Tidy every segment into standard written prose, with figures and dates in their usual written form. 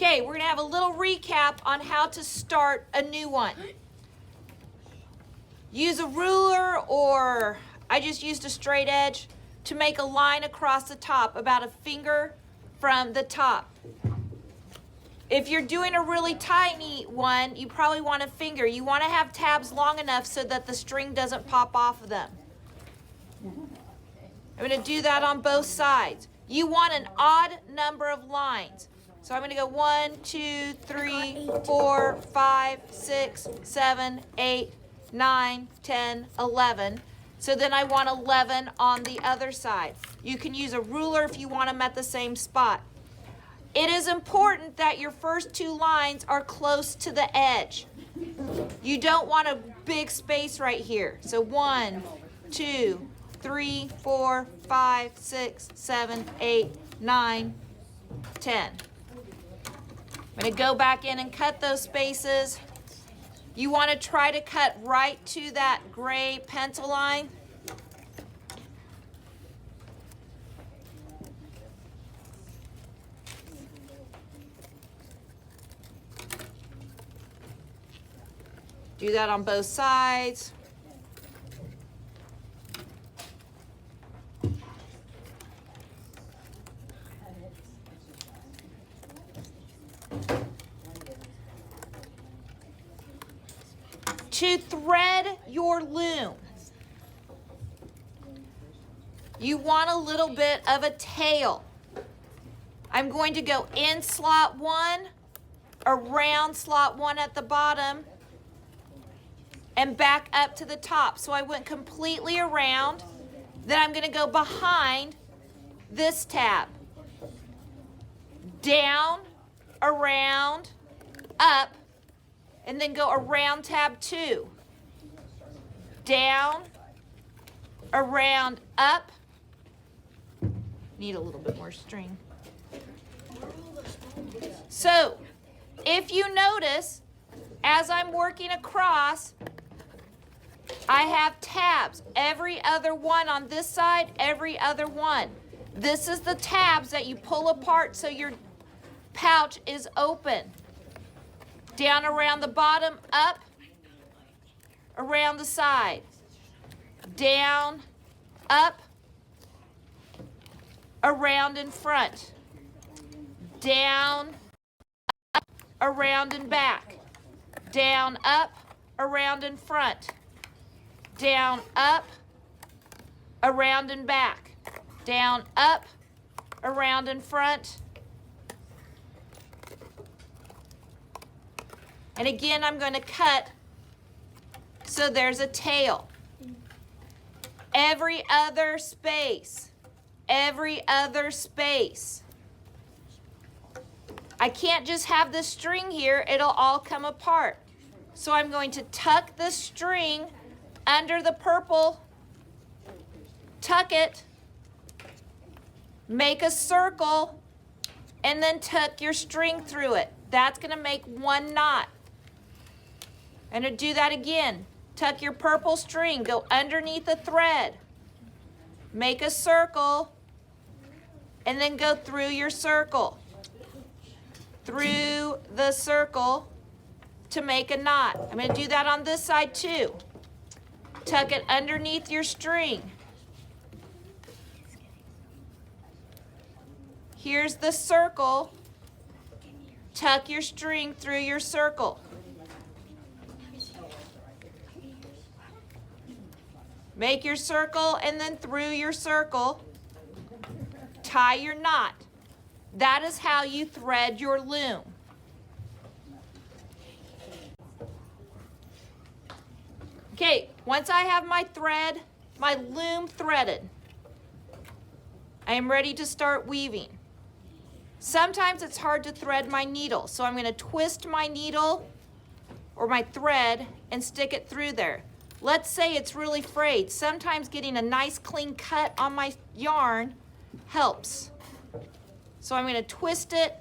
Okay, we're gonna have a little recap on how to start a new one. Use a ruler, or I just used a straight edge to make a line across the top, about a finger from the top. If you're doing a really tiny one, you probably want a finger. You want to have tabs long enough so that the string doesn't pop off of them. I'm going to do that on both sides. You want an odd number of lines. So I'm going to go 1, 2, 3, 4, 5, 6, 7, 8, 9, 10, 11. So then I want 11 on the other side. You can use a ruler if you want them at the same spot. It is important that your first two lines are close to the edge. You don't want a big space right here. So 1, 2, 3, 4, 5, 6, 7, 8, 9, 10. I'm going to go back in and cut those spaces. You want to try to cut right to that gray pencil line. Do that on both sides. To thread your loom, you want a little bit of a tail. I'm going to go in slot 1, around slot 1 at the bottom, and back up to the top. So I went completely around. Then I'm going to go behind this tab. Down, around, up, and then go around tab 2. Down, around, up. Need a little bit more string. So, if you notice, as I'm working across, I have tabs. Every other one on this side, every other one. This is the tabs that you pull apart so your pouch is open. Down around the bottom, up, around the side. Down, up, around in front. Down, up, around and back. Down, up, around in front. Down, up, around and back. Down, up, around in front. And again, I'm going to cut so there's a tail. Every other space. Every other space. I can't just have this string here. It'll all come apart. So I'm going to tuck the string under the purple. Tuck it. Make a circle. And then tuck your string through it. That's going to make one knot. I'm going to do that again. Tuck your purple string, go underneath the thread, make a circle, and then go through your circle. Through the circle to make a knot. I'm going to do that on this side too. Tuck it underneath your string. Here's the circle. Tuck your string through your circle. Make your circle and then through your circle, tie your knot. That is how you thread your loom. Okay, once I have my thread, my loom threaded, I am ready to start weaving. Sometimes it's hard to thread my needle, so I'm going to twist my needle or my thread and stick it through there. Let's say it's really frayed. Sometimes getting a nice clean cut on my yarn helps. So I'm going to twist it,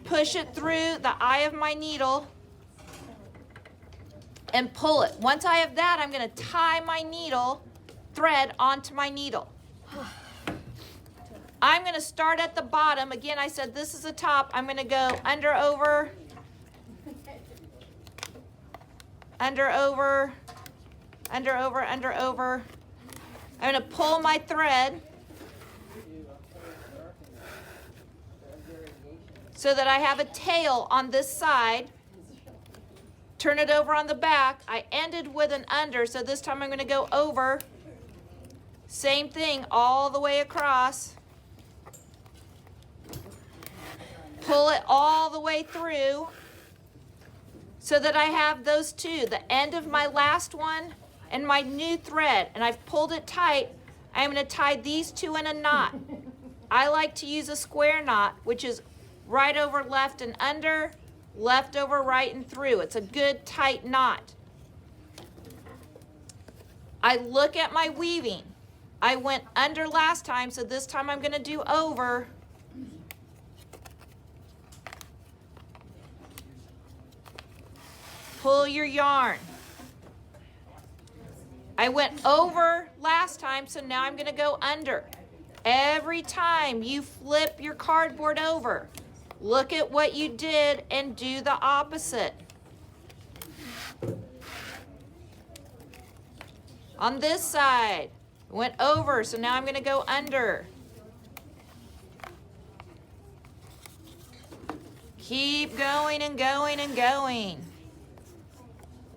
push it through the eye of my needle, and pull it. Once I have that, I'm going to tie my needle thread onto my needle. I'm going to start at the bottom. Again, I said this is the top. I'm going to go under, over, under, over, under, over, under, over. I'm going to pull my thread so that I have a tail on this side. Turn it over on the back. I ended with an under, so this time I'm going to go over. Same thing all the way across. Pull it all the way through so that I have those two, the end of my last one and my new thread. And I've pulled it tight. I'm going to tie these two in a knot. I like to use a square knot, which is right over left and under, left over right and through. It's a good tight knot. I look at my weaving. I went under last time, so this time I'm going to do over. Pull your yarn. I went over last time, so now I'm going to go under. Every time you flip your cardboard over, look at what you did and do the opposite. On this side, went over, so now I'm going to go under. Keep going and going and going.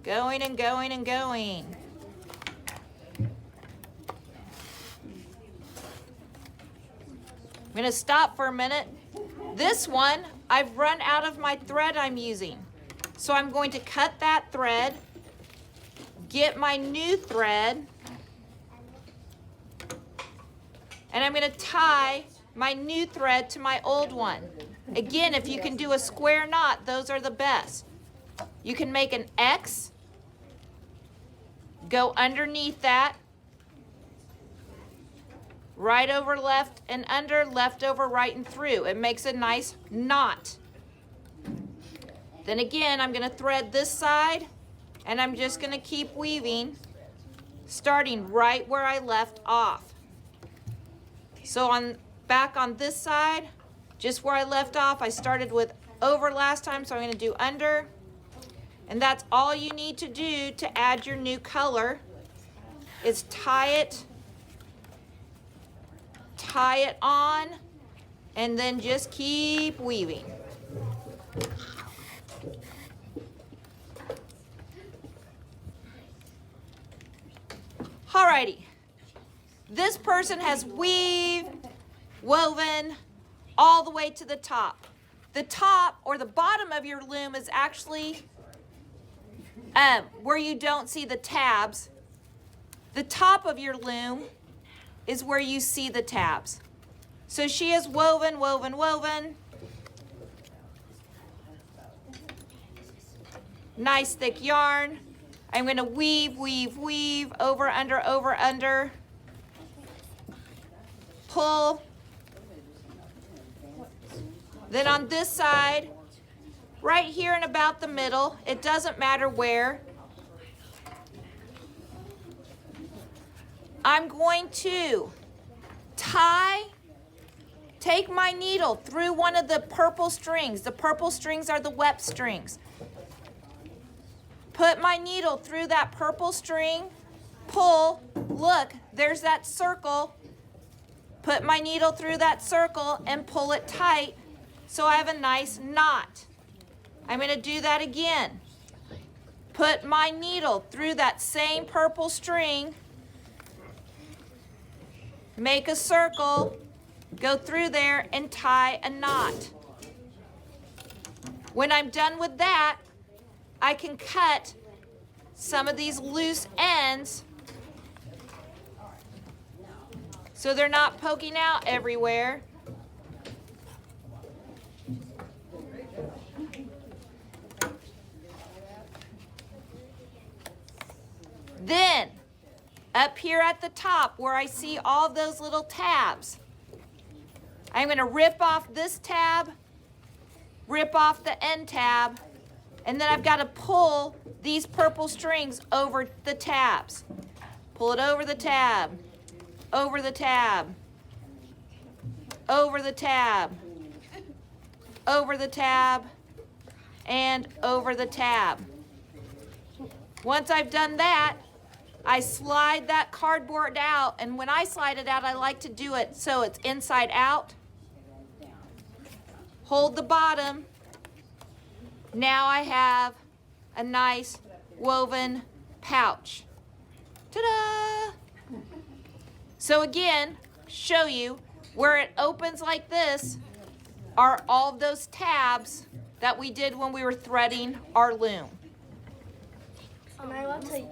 Going and going and going. I'm going to stop for a minute. This one, I've run out of my thread I'm using. So I'm going to cut that thread, get my new thread, and I'm going to tie my new thread to my old one. Again, if you can do a square knot, those are the best. You can make an X, go underneath that, right over left and under, left over right and through. It makes a nice knot. Then again, I'm going to thread this side, and I'm just going to keep weaving, starting right where I left off. So back on this side, just where I left off, I started with over last time, so I'm going to do under. And that's all you need to do to add your new color is tie it on, and then just keep weaving. Alrighty, this person has woven all the way to the top. The top or the bottom of your loom is actually where you don't see the tabs. The top of your loom is where you see the tabs. So she has woven, woven, woven. Nice thick yarn. I'm going to weave, weave, weave, over, under, pull. Then on this side, right here and about the middle, it doesn't matter where, I'm going to take my needle through one of the purple strings. The purple strings are the wep strings. Put my needle through that purple string, pull, look, there's that circle. Put my needle through that circle and pull it tight so I have a nice knot. I'm going to do that again. Put my needle through that same purple string, make a circle, go through there and tie a knot. When I'm done with that, I can cut some of these loose ends so they're not poking out everywhere. Then, up here at the top where I see all those little tabs, I'm going to rip off this tab, rip off the end tab, and then I've got to pull these purple strings over the tabs. Pull it over the tab, over the tab. over the tab, over the tab, and over the tab. Once I've done that, I slide that cardboard out, and when I slide it out, I like to do it so it's inside out. Hold the bottom. Now I have a nice woven pouch. Ta-da! So again, show you where it opens like this are all of those tabs that we did when we were threading our loom. Am I allowed to